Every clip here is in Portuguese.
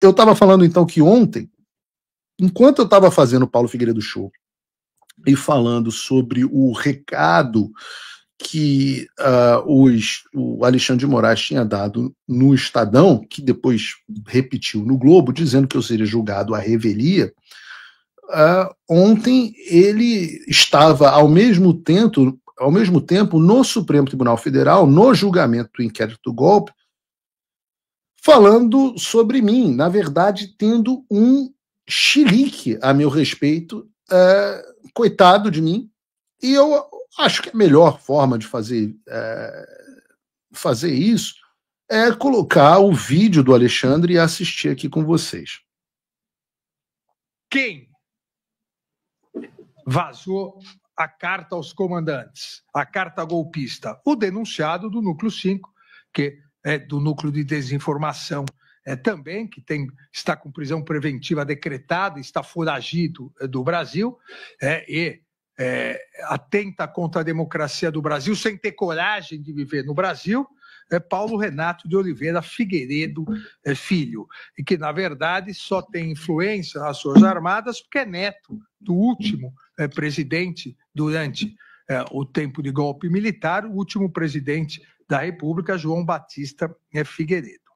eu estava falando então que ontem, enquanto eu estava fazendo o Paulo Figueiredo Show e falando sobre o recado que o Alexandre de Moraes tinha dado no Estadão, que depois repetiu no Globo, dizendo que eu seria julgado à revelia, ontem ele estava ao mesmo tempo no Supremo Tribunal Federal, no julgamento do inquérito do golpe, falando sobre mim, na verdade tendo um chilique a meu respeito, coitado de mim, e eu acho que a melhor forma de fazer isso é colocar o vídeo do Alexandre e assistir aqui com vocês. Quem vazou a carta aos comandantes, a carta golpista? O denunciado do Núcleo 5, que é do Núcleo de Desinformação também, que está com prisão preventiva decretada, está foragido do Brasil, e atenta contra a democracia do Brasil, sem ter coragem de viver no Brasil, Paulo Renato de Oliveira Figueiredo Filho, e que, na verdade, só tem influência nas Forças Armadas porque é neto do último presidente durante o tempo de golpe militar, o último presidente da República, João Batista Figueiredo.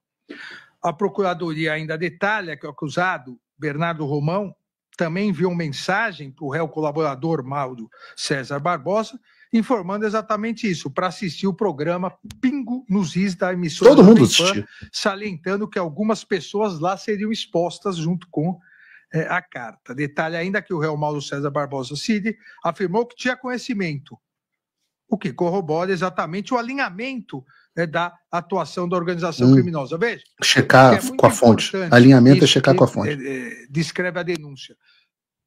A Procuradoria ainda detalha que o acusado, Bernardo Romão, também enviou mensagem para o réu colaborador Mauro César Barbosa, informando exatamente isso, para assistir o programa Pingo nos Is da emissora Todo mundo assistiu, salientando que algumas pessoas lá seriam expostas junto com a carta. Detalhe ainda que o réu Mauro César Barbosa Cid afirmou que tinha conhecimento, o que corrobora exatamente o alinhamento da atuação da organização criminosa. Veja, checar com a fonte. Alinhamento é checar com a fonte. Descreve a denúncia.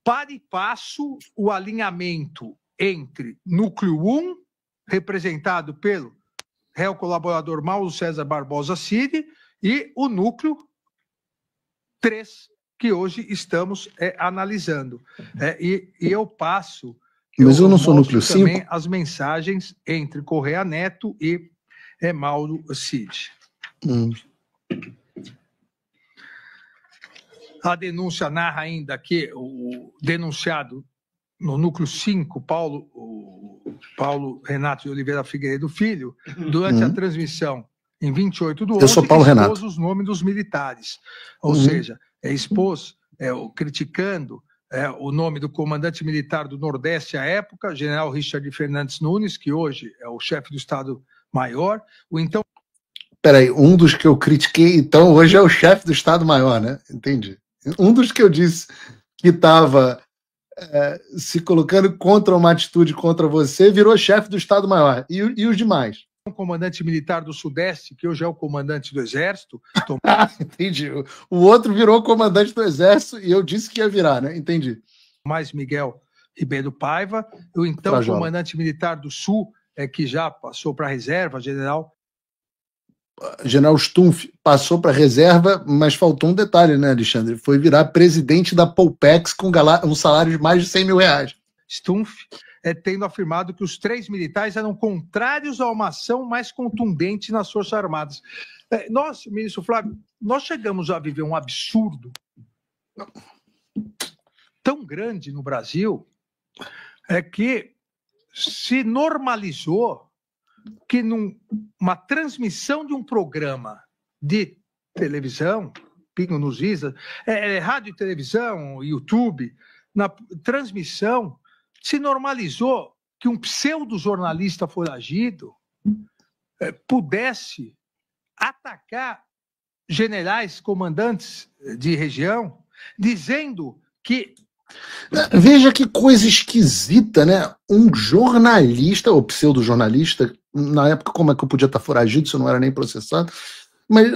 Para e passo o alinhamento entre Núcleo 1, representado pelo réu colaborador Mauro César Barbosa Cid, e o Núcleo 3, que hoje estamos analisando. E eu passo... Mas eu não sou Núcleo 5? Também as mensagens entre Correia Neto e Mauro Cid. A denúncia narra ainda que o denunciado no Núcleo 5, Paulo Renato de Oliveira Figueiredo Filho, durante a transmissão em 28 do 11, expôs os nomes dos militares. Ou seja, expôs, criticando o nome do comandante militar do Nordeste à época, general Richard Fernandes Nunes, que hoje é o chefe do Estado-Maior, o então... Peraí, um dos que eu critiquei, então, hoje é o chefe do Estado-Maior, né? Entendi. Um dos que eu disse que estava se colocando contra uma atitude contra você, virou chefe do Estado-Maior. E os demais? O comandante militar do Sudeste, que hoje é o comandante do Exército... Entendi. O outro virou comandante do Exército e eu disse que ia virar, né? Entendi. Mais Miguel Ribeiro Paiva, o então comandante militar do Sul, que já passou para a reserva, General Stumpf passou para a reserva, mas faltou um detalhe, né, Alexandre? Foi virar presidente da Polpex com um salário de mais de 100 mil reais. Stumpf, tendo afirmado que os 3 militares eram contrários a uma ação mais contundente nas Forças Armadas. Nós, ministro Flávio, nós chegamos a viver um absurdo tão grande no Brasil, que se normalizou que numa transmissão de um programa de televisão, Pingo nos Is, rádio e televisão, YouTube, na transmissão, se normalizou que um pseudo-jornalista foragido pudesse atacar generais, comandantes de região, dizendo que... Veja que coisa esquisita, né? Um jornalista, ou pseudo-jornalista, na época como é que eu podia estar foragido se eu não era nem processado, mas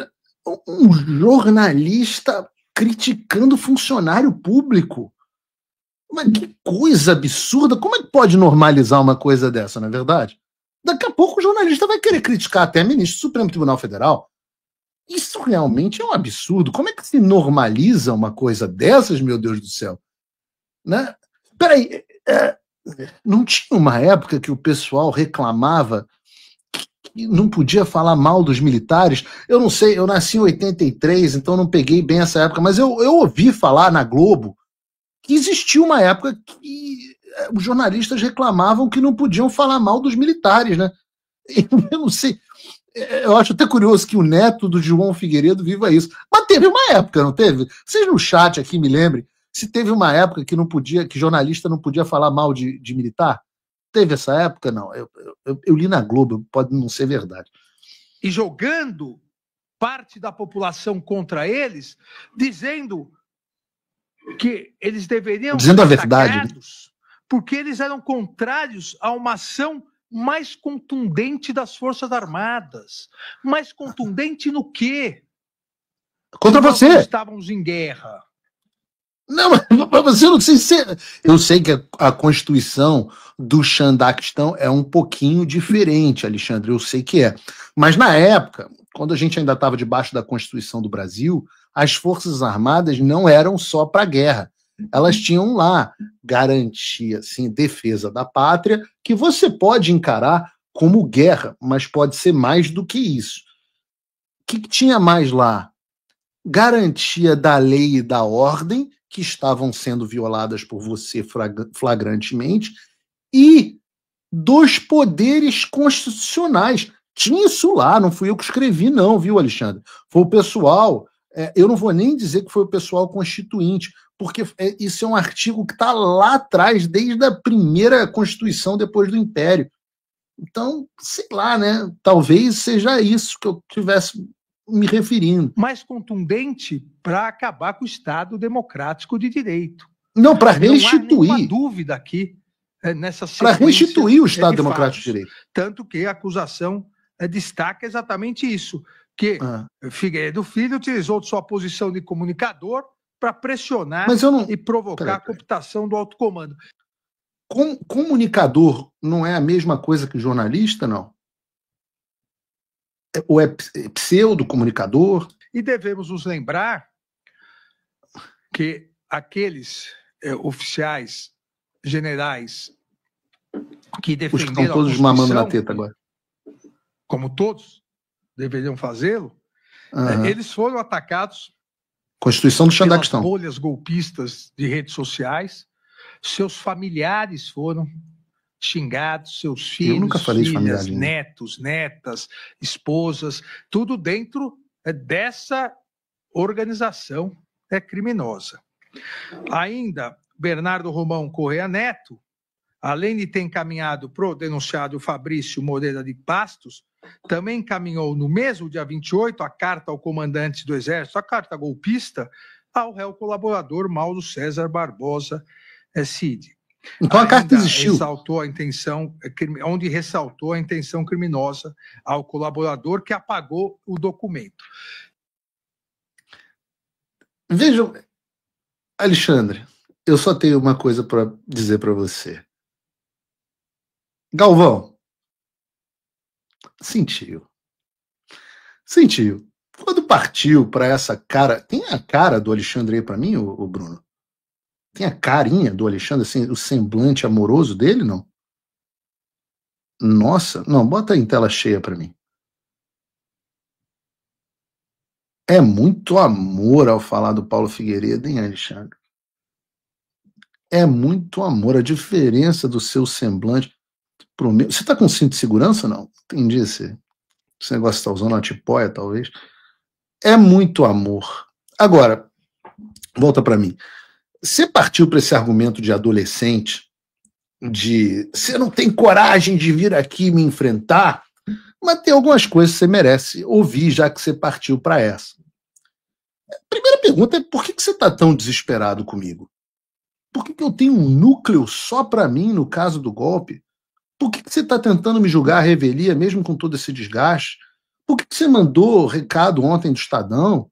um jornalista criticando funcionário público. Mas que coisa absurda! Como é que pode normalizar uma coisa dessa, não é verdade? Daqui a pouco o jornalista vai querer criticar até ministro do Supremo Tribunal Federal. Isso realmente é um absurdo. Como é que se normaliza uma coisa dessas, meu Deus do céu? Né? Peraí, não tinha uma época que o pessoal reclamava que não podia falar mal dos militares. Eu não sei, eu nasci em 83, então não peguei bem essa época, mas eu ouvi falar na Globo que existiu uma época que os jornalistas reclamavam que não podiam falar mal dos militares, né? Eu não sei, eu acho até curioso que o neto do João Figueiredo viva isso. Mas teve uma época, não teve? Vocês no chat aqui me lembrem se teve uma época que não podia, que jornalista não podia falar mal de militar? Teve essa época? Não. Eu li na Globo, pode não ser verdade. E jogando parte da população contra eles, dizendo que eles deveriam dizendo a verdade, porque eles eram contrários a uma ação mais contundente das Forças Armadas. Mais contundente no quê? Contra você. Nós estávamos em guerra. Não, mas você não sei se... Eu sei que a Constituição do Xandaquistão é um pouquinho diferente, Alexandre, eu sei que é. Mas na época, quando a gente ainda estava debaixo da Constituição do Brasil, as Forças Armadas não eram só para guerra. Elas tinham lá garantia, assim, defesa da pátria, que você pode encarar como guerra, mas pode ser mais do que isso. O que tinha mais lá? Garantia da lei e da ordem, que estavam sendo violadas por você flagrantemente, e dos poderes constitucionais. Tinha isso lá, não fui eu que escrevi, não, viu, Alexandre? Foi o pessoal, eu não vou nem dizer que foi o pessoal constituinte, porque isso é um artigo que está lá atrás, desde a primeira Constituição depois do Império. Então, sei lá, né? Talvez seja isso que eu tivesse me referindo. Mais contundente para acabar com o Estado democrático de direito. Não, para restituir. Não há nenhuma dúvida aqui nessa sequência. Para restituir o Estado democrático de direito. Tanto que a acusação destaca exatamente isso, que Figueiredo Filho utilizou de sua posição de comunicador para pressionar e provocar a cooptação do alto comando. Comunicador não é a mesma coisa que jornalista, não? Ou é pseudo-comunicador? E devemos nos lembrar que aqueles oficiais generais que defenderam estão todos mamando na teta agora, como todos deveriam fazê-lo, eles foram atacados Constituição do Xandaquistão, pelas bolhas golpistas de redes sociais, seus familiares foram xingados, seus filhos, filhas, netos, netas, esposas, tudo dentro dessa organização criminosa. Ainda, Bernardo Romão Correia Neto, além de ter encaminhado para o denunciado Fabrício Moreira de Pastos, também encaminhou no mesmo dia 28 a carta ao comandante do Exército, a carta golpista, ao réu colaborador Mauro César Barbosa Cid. Então a carta existiu. Onde ressaltou a intenção criminosa ao colaborador que apagou o documento. Vejam, Alexandre, eu só tenho uma coisa para dizer para você. Galvão, sentiu. Quando partiu para essa cara, tem a cara do Alexandre aí para mim, o Bruno? Tem a carinha do Alexandre, assim, o semblante amoroso dele, não? Nossa, não, bota em tela cheia para mim. É muito amor ao falar do Paulo Figueiredo, hein, Alexandre? É muito amor, a diferença do seu semblante pro meu. Você tá com cinto de segurança, não? Entendi esse negócio que tá usando, uma tipóia, talvez. É muito amor. Agora, volta para mim. Você partiu para esse argumento de adolescente, de você não tem coragem de vir aqui me enfrentar, mas tem algumas coisas que você merece ouvir, já que você partiu para essa. A primeira pergunta é: por que você está tão desesperado comigo? Por que eu tenho um núcleo só para mim no caso do golpe? Por que você está tentando me julgar a revelia, mesmo com todo esse desgaste? Por que você mandou recado ontem do Estadão?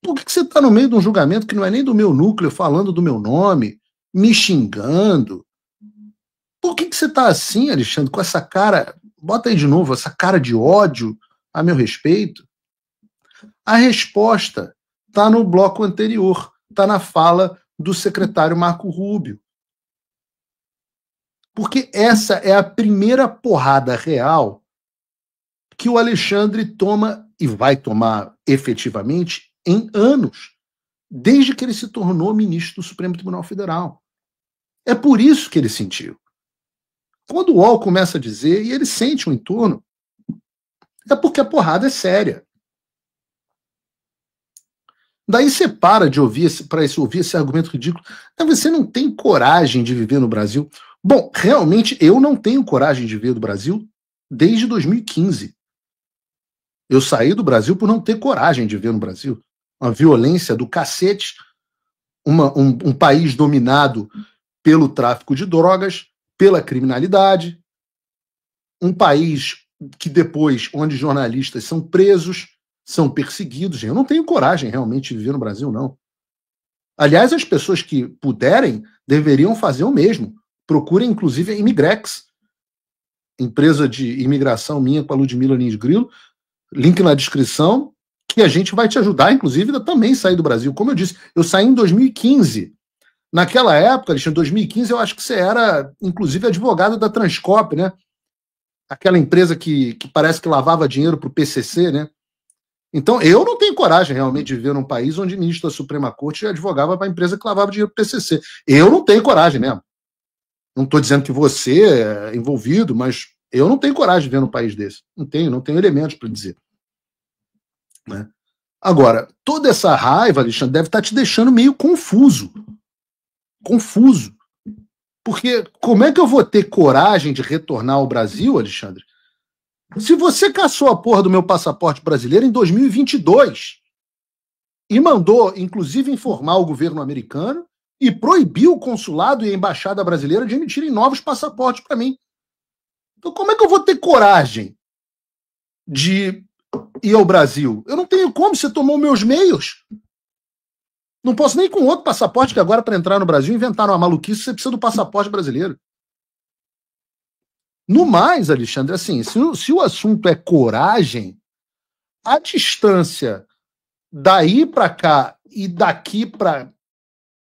Por que você está no meio de um julgamento que não é nem do meu núcleo, falando do meu nome, me xingando? Por que você está assim, Alexandre, com essa cara, bota aí de novo, essa cara de ódio a meu respeito? A resposta está no bloco anterior, está na fala do secretário Marco Rubio. Porque essa é a primeira porrada real que o Alexandre toma e vai tomar efetivamente em anos, desde que ele se tornou ministro do Supremo Tribunal Federal. É por isso que ele sentiu. Quando o UOL começa a dizer, e ele sente o entorno, é porque a porrada é séria. Daí você para de ouvir ouvir esse argumento ridículo. Você não tem coragem de viver no Brasil. Bom, realmente eu não tenho coragem de viver no Brasil desde 2015. Eu saí do Brasil por não ter coragem de viver no Brasil. Uma violência do cacete, um país dominado pelo tráfico de drogas, pela criminalidade, um país que depois, onde jornalistas são presos, são perseguidos. Eu não tenho coragem realmente de viver no Brasil, não. Aliás, as pessoas que puderem deveriam fazer o mesmo. Procurem, inclusive, a Imigrex, empresa de imigração minha com a Ludmila Lins Grilo, link na descrição, que a gente vai te ajudar, inclusive, a também sair do Brasil. Como eu disse, eu saí em 2015. Naquela época, Alexandre, em 2015, eu acho que você era, inclusive, advogado da Transcorp, né? Aquela empresa que parece que lavava dinheiro para o PCC, né? Então, eu não tenho coragem realmente de viver num país onde o ministro da Suprema Corte advogava para a empresa que lavava dinheiro para o PCC. Eu não tenho coragem mesmo. Não estou dizendo que você é envolvido, mas eu não tenho coragem de viver num país desse. Não tenho elementos para dizer. Né? Agora, toda essa raiva, Alexandre, deve estar te deixando meio confuso. Confuso. Porque como é que eu vou ter coragem de retornar ao Brasil, Alexandre, se você caçou a porra do meu passaporte brasileiro em 2022 e mandou, inclusive, informar o governo americano e proibiu o consulado e a embaixada brasileira de emitirem novos passaportes para mim? Então como é que eu vou ter coragem de ir ao Brasil? Eu não tenho como, você tomou meus meios. Não posso nem com outro passaporte, que agora para entrar no Brasil inventaram uma maluquice, você precisa do passaporte brasileiro. No mais, Alexandre, assim, se o assunto é coragem, a distância daí para cá e daqui para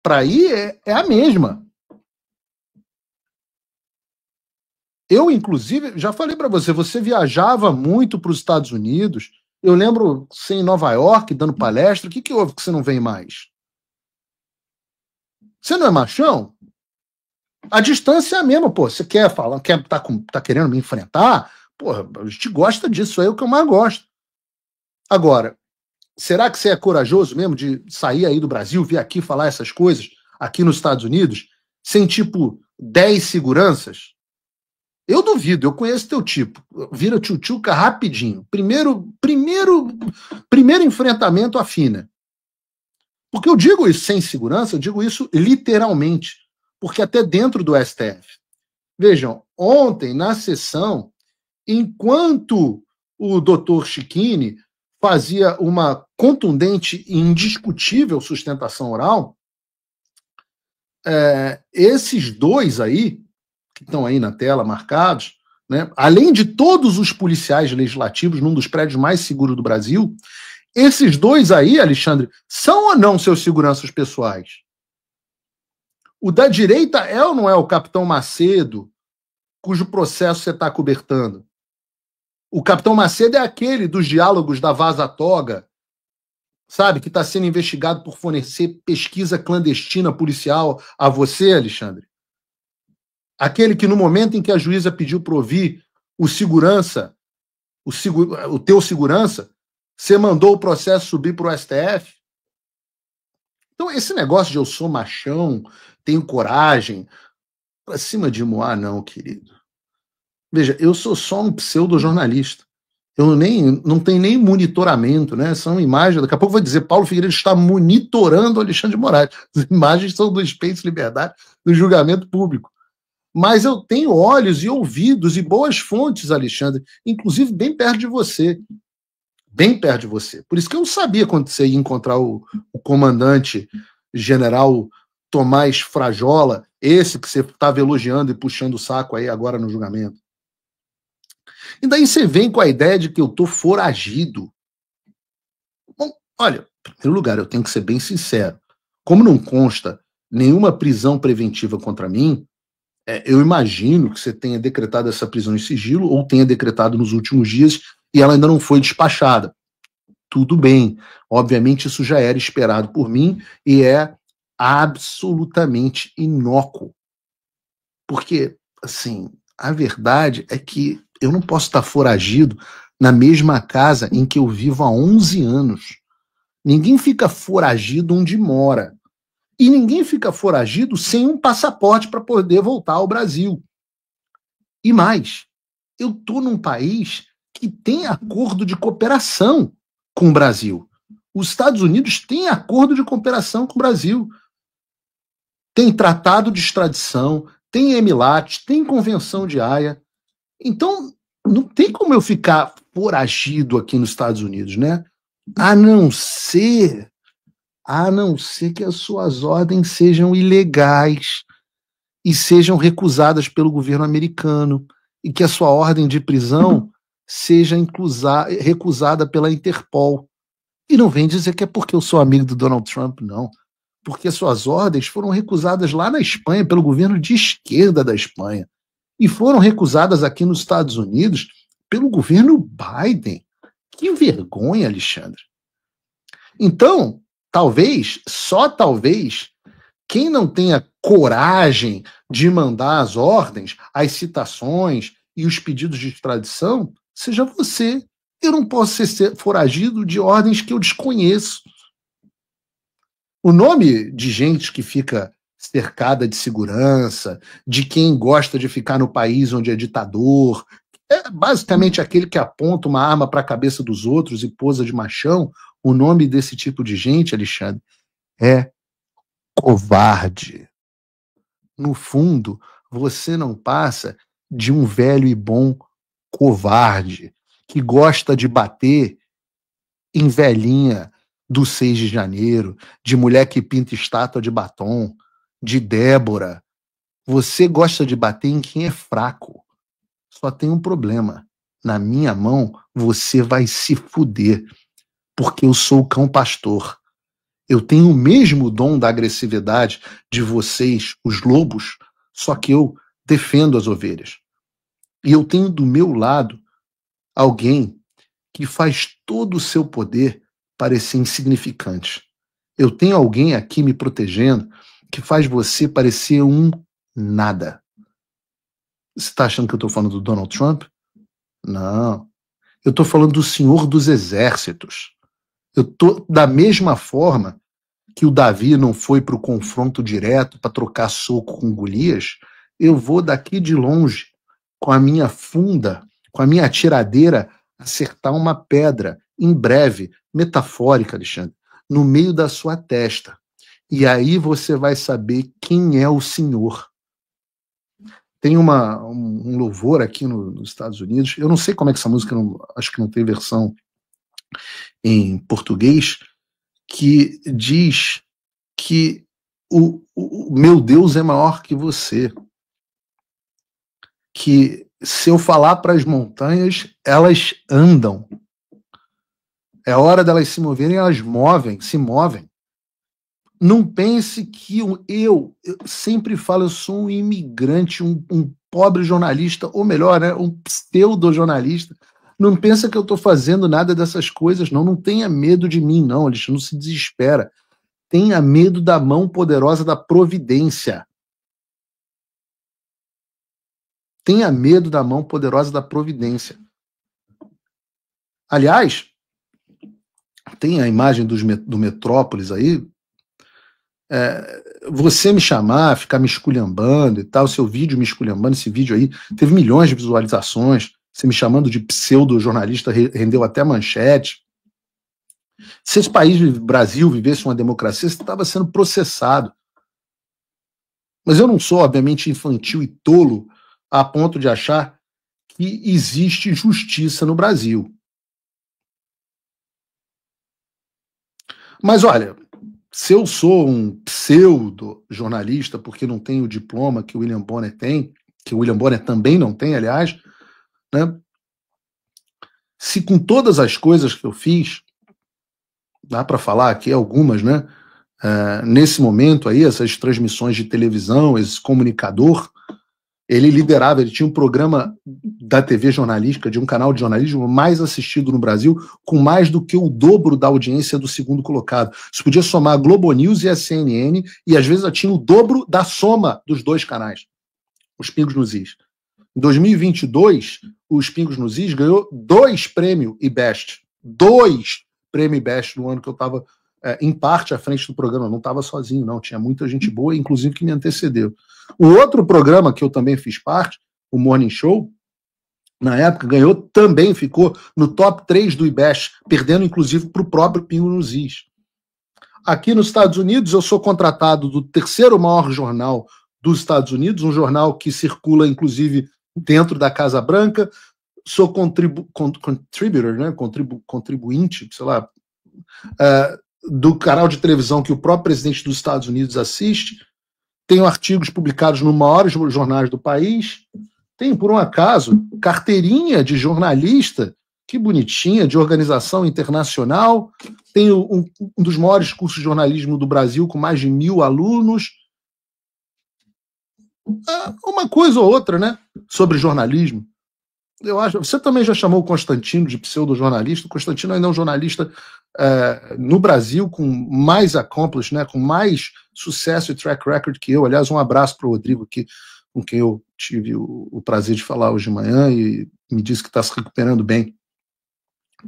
aí é a mesma. Eu, inclusive, já falei para você viajava muito para os Estados Unidos. Eu lembro você em Nova York dando palestra. O que houve que você não vem mais? Você não é machão? A distância é a mesma, pô. Você quer falar, tá querendo me enfrentar? Porra, a gente gosta disso, é o que eu mais gosto. Agora, será que você é corajoso mesmo de sair aí do Brasil, vir aqui falar essas coisas, aqui nos Estados Unidos, sem tipo 10 seguranças? Eu duvido, eu conheço teu tipo. Vira tchutchuca rapidinho. Primeiro enfrentamento afina. Porque eu digo isso sem segurança, eu digo isso literalmente. Porque até dentro do STF. Vejam, ontem, na sessão, enquanto o doutor Chiquini fazia uma contundente e indiscutível sustentação oral, esses dois aí, que estão aí na tela marcados, né, além de todos os policiais legislativos num dos prédios mais seguros do Brasil, esses dois aí, Alexandre, são ou não seus seguranças pessoais? O da direita é ou não é o capitão Macedo, cujo processo você está cobertando? O capitão Macedo é aquele dos diálogos da Vaza Toga, sabe, que está sendo investigado por fornecer pesquisa clandestina policial a você, Alexandre? Aquele que no momento em que a juíza pediu para ouvir o segurança, o teu segurança, você mandou o processo subir para o STF? Então, esse negócio de eu sou machão, tenho coragem, para cima de Moá, não, querido. Veja, eu sou só um pseudo-jornalista. Eu não tenho nem monitoramento, né? São imagens. Daqui a pouco eu vou dizer, Paulo Figueiredo está monitorando o Alexandre de Moraes. As imagens são do Space Liberdade, do julgamento público. Mas eu tenho olhos e ouvidos e boas fontes, Alexandre, inclusive bem perto de você. Bem perto de você. Por isso que eu sabia quando você ia encontrar o comandante general Tomás Frajola, esse que você estava elogiando e puxando o saco aí agora no julgamento. E daí você vem com a ideia de que eu estou foragido. Bom, olha, em primeiro lugar, eu tenho que ser bem sincero. Como não consta nenhuma prisão preventiva contra mim, eu imagino que você tenha decretado essa prisão em sigilo ou tenha decretado nos últimos dias e ela ainda não foi despachada. Tudo bem, obviamente isso já era esperado por mim e é absolutamente inócuo. Porque, assim, a verdade é que eu não posso estar foragido na mesma casa em que eu vivo há 11 anos. Ninguém fica foragido onde mora. E ninguém fica foragido sem um passaporte para poder voltar ao Brasil. E mais, eu estou num país que tem acordo de cooperação com o Brasil. Os Estados Unidos têm acordo de cooperação com o Brasil. Tem tratado de extradição, tem EMILAT, tem convenção de Haia. Então, não tem como eu ficar foragido aqui nos Estados Unidos, né? A não ser que as suas ordens sejam ilegais e sejam recusadas pelo governo americano e que a sua ordem de prisão seja recusada pela Interpol. E não vem dizer que é porque eu sou amigo do Donald Trump, não. Porque suas ordens foram recusadas lá na Espanha pelo governo de esquerda da Espanha e foram recusadas aqui nos Estados Unidos pelo governo Biden. Que vergonha, Alexandre. Então, talvez, só talvez, quem não tenha coragem de mandar as ordens, as citações e os pedidos de extradição, seja você. Eu não posso ser foragido de ordens que eu desconheço. O nome de gente que fica cercada de segurança, de quem gosta de ficar no país onde é ditador, é basicamente aquele que aponta uma arma para a cabeça dos outros e posa de machão. O nome desse tipo de gente, Alexandre, é covarde. No fundo, você não passa de um velho e bom covarde que gosta de bater em velhinha do 6 de janeiro, de mulher que pinta estátua de batom, de Débora. Você gosta de bater em quem é fraco. Só tem um problema. Na minha mão, você vai se fuder, porque eu sou o cão pastor. Eu tenho o mesmo dom da agressividade de vocês, os lobos, só que eu defendo as ovelhas. E eu tenho do meu lado alguém que faz todo o seu poder parecer insignificante. Eu tenho alguém aqui me protegendo que faz você parecer um nada. Você está achando que eu estou falando do Donald Trump? Não. Eu estou falando do Senhor dos Exércitos. Eu estou da mesma forma que o Davi não foi para o confronto direto para trocar soco com Golias, eu vou daqui de longe, com a minha funda, com a minha atiradeira, acertar uma pedra, em breve, metafórica, Alexandre, no meio da sua testa. E aí você vai saber quem é o Senhor. Tem um louvor aqui nos Estados Unidos, eu não sei como é que essa música, acho que não tem versão em português, que diz que o meu Deus é maior que você. Que se eu falar para as montanhas, elas andam. É hora delas se moverem, elas se movem. Não pense que eu sempre falo, eu sou um imigrante, um pobre jornalista, ou melhor, né, um pseudo-jornalista. Não pensa que eu estou fazendo nada dessas coisas, não. Não tenha medo de mim, não, Alexandre, não se desespera. Tenha medo da mão poderosa da providência. Tenha medo da mão poderosa da providência. Aliás, tem a imagem do Metrópolis aí. Você me chamar, ficar me esculhambando e tal, seu vídeo me esculhambando, esse vídeo aí teve milhões de visualizações, você me chamando de pseudo-jornalista rendeu até manchete. Se esse país, Brasil, vivesse uma democracia, você estava sendo processado. Mas eu não sou, obviamente, infantil e tolo a ponto de achar que existe justiça no Brasil. Mas olha, se eu sou um pseudo-jornalista, porque não tenho o diploma que o William Bonner tem, que o William Bonner também não tem, aliás, né? Se com todas as coisas que eu fiz, dá para falar aqui algumas, né? Nesse momento aí, essas transmissões de televisão, esse comunicador, Ele liderava, ele tinha um programa da TV jornalística, de um canal de jornalismo mais assistido no Brasil, com mais do que o dobro da audiência do segundo colocado. Você podia somar a Globo News e a CNN, e às vezes tinha o dobro da soma dos dois canais, os Pingos nos Is. Em 2022, os Pingos nos Is ganhou 2 prêmios IBEST. 2 prêmios IBEST no ano que eu estava, em parte, à frente do programa. Eu não estava sozinho, não. Tinha muita gente boa, inclusive que me antecedeu. O outro programa que eu também fiz parte, o Morning Show, na época ganhou também, ficou no top 3 do IBEST, perdendo inclusive para o próprio Pingo nos Is. Aqui nos Estados Unidos, eu sou contratado do terceiro maior jornal dos Estados Unidos, um jornal que circula inclusive dentro da Casa Branca. Sou contributor, né? Contribuinte, sei lá, do canal de televisão que o próprio presidente dos Estados Unidos assiste. Tenho artigos publicados nos maiores jornais do país. Tenho, por um acaso, carteirinha de jornalista, que bonitinha, de organização internacional. Tenho um dos maiores cursos de jornalismo do Brasil, com mais de 1.000 alunos. Uma coisa ou outra, né, sobre jornalismo. Eu acho, você também já chamou o Constantino de pseudo-jornalista. O Constantino ainda é um jornalista no Brasil com mais accomplishment, né, com mais sucesso e track record que eu. Aliás, um abraço para o Rodrigo, com quem eu tive o prazer de falar hoje de manhã, e me disse que está se recuperando bem.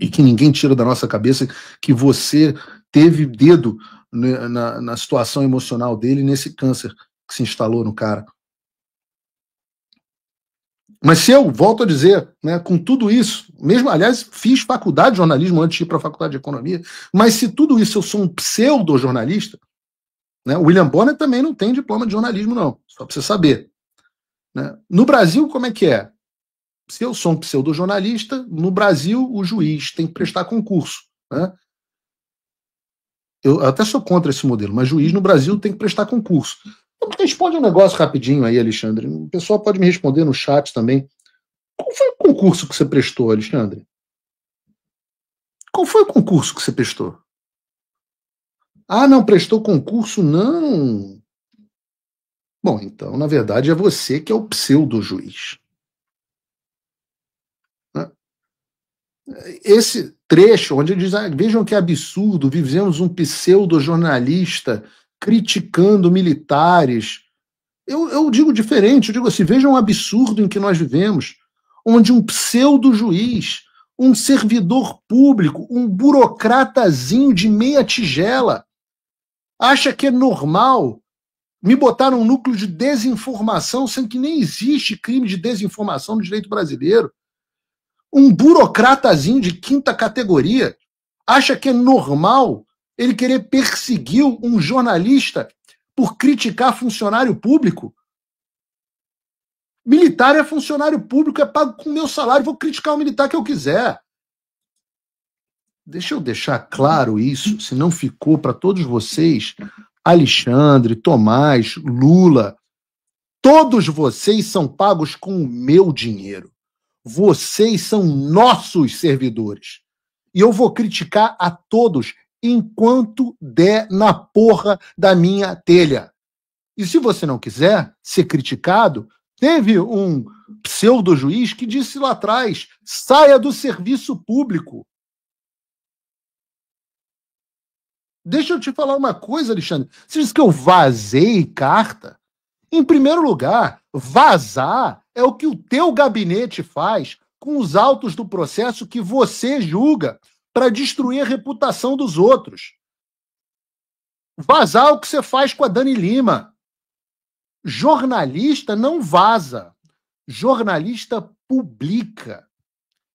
E que ninguém tira da nossa cabeça que você teve dedo na situação emocional dele, nesse câncer que se instalou no cara. Mas se eu, volto a dizer, né, com tudo isso, mesmo, aliás, fiz faculdade de jornalismo antes de ir para a faculdade de economia, mas se tudo isso eu sou um pseudo-jornalista, né, o William Bonner também não tem diploma de jornalismo, não, só para você saber. Né? No Brasil, como é que é? Se eu sou um pseudo-jornalista, no Brasil o juiz tem que prestar concurso. Né? Eu até sou contra esse modelo, mas juiz no Brasil tem que prestar concurso. Responde um negócio rapidinho aí, Alexandre. O pessoal pode me responder no chat também. Qual foi o concurso que você prestou, Alexandre? Qual foi o concurso que você prestou? Ah, não, prestou concurso? Não. Bom, então, na verdade, é você que é o pseudo-juiz. Esse trecho, onde ele diz, vejam que absurdo, vivemos um pseudo-jornalista criticando militares. Eu digo diferente, eu digo assim, vejam um absurdo em que nós vivemos, onde um pseudo-juiz, um servidor público, um burocratazinho de meia tigela, acha que é normal me botar num núcleo de desinformação, sendo que nem existe crime de desinformação no direito brasileiro. Um burocratazinho de 5ª categoria acha que é normal ele querer perseguir um jornalista por criticar funcionário público? Militar é funcionário público, é pago com meu salário, vou criticar o militar que eu quiser. Deixa eu deixar claro isso, se não ficou para todos vocês, Alexandre, Tomás, Lula, todos vocês são pagos com o meu dinheiro. Vocês são nossos servidores. E eu vou criticar a todos enquanto der na porra da minha telha. E se você não quiser ser criticado, teve um pseudo-juiz que disse lá atrás, saia do serviço público. Deixa eu te falar uma coisa, Alexandre. Você disse que eu vazei carta? Em primeiro lugar, vazar é o que o teu gabinete faz com os autos do processo que você julga para destruir a reputação dos outros. Vazar é o que você faz com a Dani Lima. Jornalista não vaza. Jornalista publica.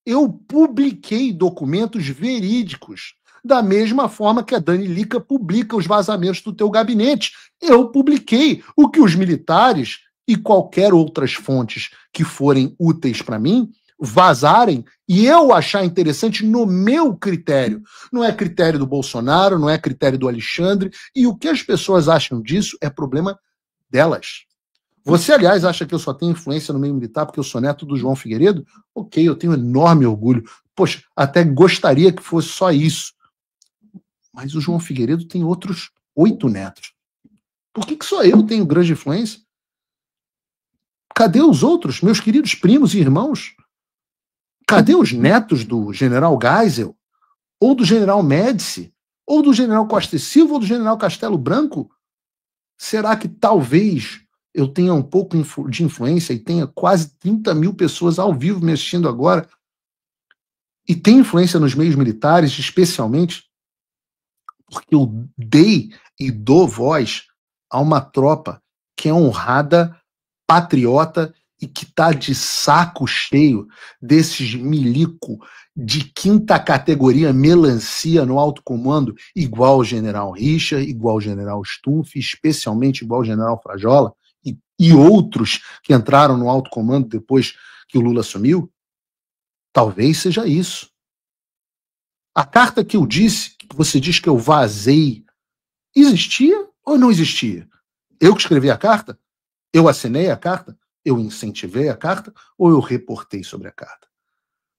Eu publiquei documentos verídicos, da mesma forma que a Dani Lima publica os vazamentos do teu gabinete. Eu publiquei o que os militares e qualquer outras fontes que forem úteis para mim vazarem e eu achar interessante no meu critério. Não é critério do Bolsonaro, não é critério do Alexandre, e o que as pessoas acham disso é problema delas. Você, aliás, acha que eu só tenho influência no meio militar porque eu sou neto do João Figueiredo? Ok, eu tenho enorme orgulho. Poxa, até gostaria que fosse só isso. Mas o João Figueiredo tem outros 8 netos. Por que só eu tenho grande influência? Cadê os outros, meus queridos primos e irmãos? Cadê os netos do general Geisel? Ou do general Médici? Ou do general Costa e Silva? Ou do general Castelo Branco? Será que talvez eu tenha um pouco de influência e tenha quase 30 mil pessoas ao vivo me assistindo agora e tem influência nos meios militares, especialmente porque eu dei e dou voz a uma tropa que é honrada, patriota e que está de saco cheio desses milico de quinta categoria melancia no alto comando, igual o general Richa, igual o general Stumpf, especialmente igual o general Frajola e outros que entraram no alto comando depois que o Lula assumiu. Talvez seja isso. A carta que eu disse, que você diz que eu vazei, existia ou não existia? Eu que escrevi a carta? Eu assinei a carta? Eu incentivei a carta? Ou eu reportei sobre a carta?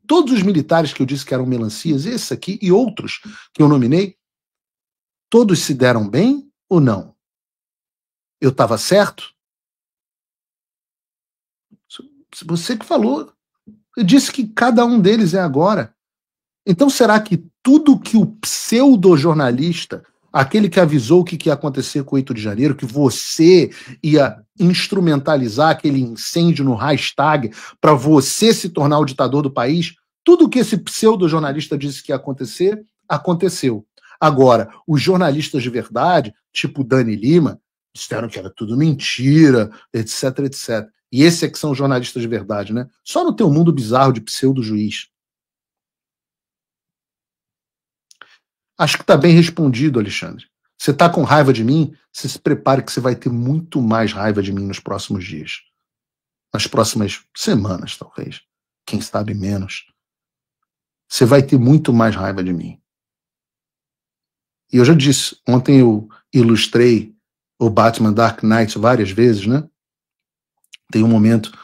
Todos os militares que eu disse que eram melancias, esse aqui e outros que eu nominei, todos se deram bem ou não? Eu estava certo? Você que falou. Eu disse que cada um deles é agora. Então será que tudo que o pseudo-jornalista, aquele que avisou o que ia acontecer com o 8 de janeiro, que você ia instrumentalizar aquele incêndio no hashtag para você se tornar o ditador do país, tudo que esse pseudo-jornalista disse que ia acontecer, aconteceu. Agora, os jornalistas de verdade, tipo Dani Lima, disseram que era tudo mentira, etc, etc. E esses é que são jornalistas de verdade, né? Só no teu mundo bizarro de pseudo-juiz. Acho que está bem respondido, Alexandre. Você está com raiva de mim? Você se prepare que você vai ter muito mais raiva de mim nos próximos dias. Nas próximas semanas, talvez. Quem sabe menos. Você vai ter muito mais raiva de mim. E eu já disse, ontem eu ilustrei o Batman Dark Knight várias vezes, né? Tem um momento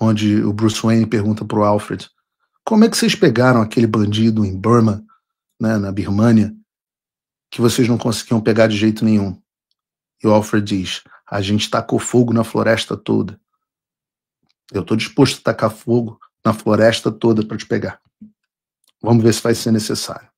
onde o Bruce Wayne pergunta para o Alfred: como é que vocês pegaram aquele bandido em Burma, né, na Birmânia, que vocês não conseguiam pegar de jeito nenhum? E o Alfred diz: a gente tacou fogo na floresta toda. Eu estou disposto a tacar fogo na floresta toda para te pegar. Vamos ver se vai ser necessário.